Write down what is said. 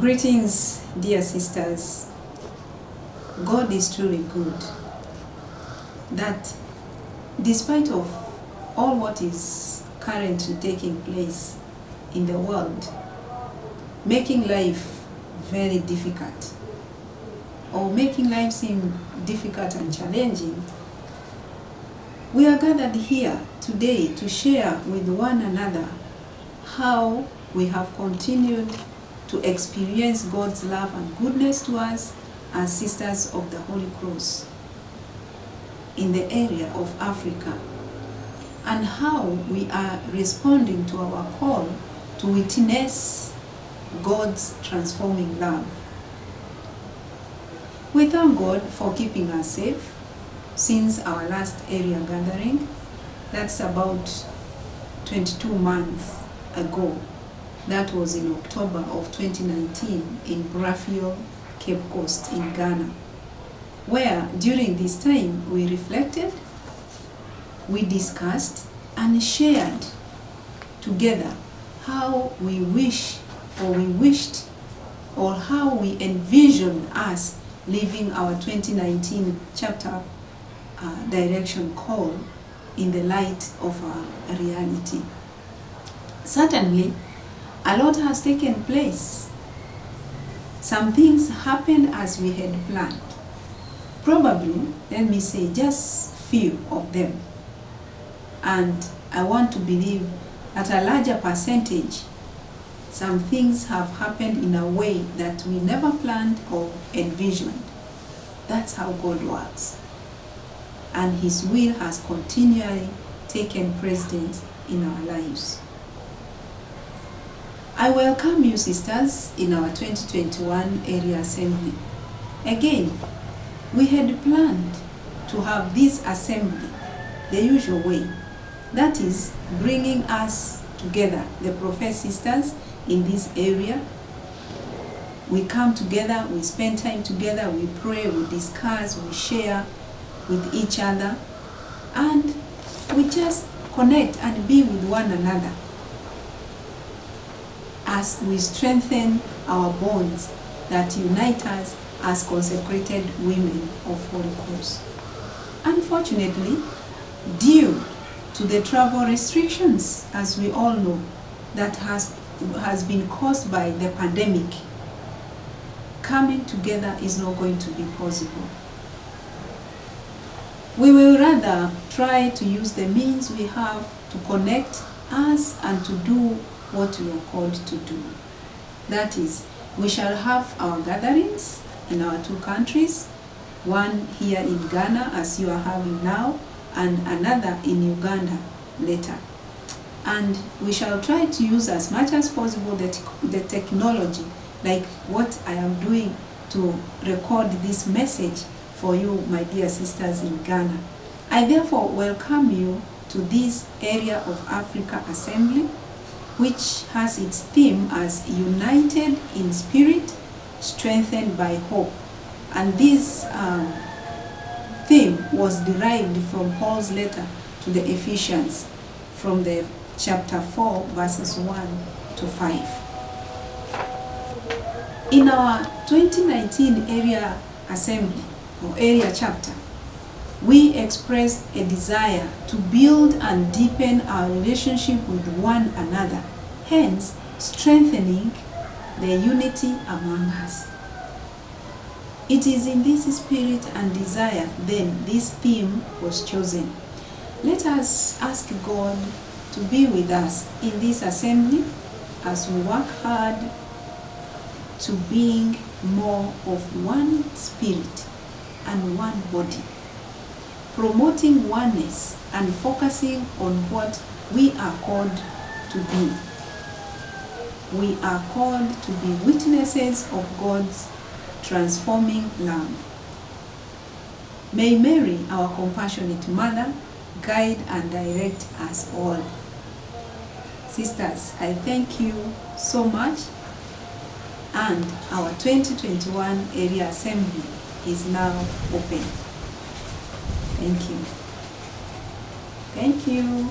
Greetings, dear sisters. God is truly good. That despite of all what is currently taking place in the world, making life very difficult, or making life seem difficult and challenging, we are gathered here today to share with one another how we have continued to experience God's love and goodness to us as sisters of the Holy Cross in the area of Africa, and how we are responding to our call to witness God's transforming love. We thank God for keeping us safe since our last area gathering. That's about 22 months ago. That was in October of 2019 in Brafield, Cape Coast in Ghana, where during this time we reflected, we discussed and shared together how we wished or how we envisioned us living our 2019 chapter direction call in the light of our reality. Certainly, a lot has taken place. Some things happened as we had planned. Probably, let me say, just few of them. And I want to believe at a larger percentage, some things have happened in a way that we never planned or envisioned. That's how God works. And His will has continually taken precedence in our lives. I welcome you, sisters, in our 2021 area assembly. Again, we had planned to have this assembly the usual way. That is, bringing us together, the professed sisters in this area. We come together, we spend time together, we pray, we discuss, we share with each other, and we just connect and be with one another as we strengthen our bonds that unite us as consecrated women of Holy Cross. Unfortunately, due to the travel restrictions, as we all know, that has been caused by the pandemic, coming together is not going to be possible. We will rather try to use the means we have to connect us and to do what we are called to do. That is, we shall have our gatherings in our two countries, one here in Ghana as you are having now, and another in Uganda later. And we shall try to use as much as possible the technology, like what I am doing to record this message for you, my dear sisters in Ghana. I therefore welcome you to this area of Africa Assembly, which has its theme as United in Spirit, Strengthened by Hope. And this theme was derived from Paul's letter to the Ephesians, from the chapter 4, verses 1 to 5. In our 2019 area assembly, or area chapter, we expressed a desire to build and deepen our relationship with one another, hence strengthening the unity among us. It is in this spirit and desire then this theme was chosen. Let us ask God to be with us in this assembly as we work hard to being more of one spirit and one body, promoting oneness and focusing on what we are called to be. We are called to be witnesses of God's transforming love. May Mary, our compassionate mother, guide and direct us all. Sisters, I thank you so much, and our 2021 area assembly is now open. Thank you. Thank you.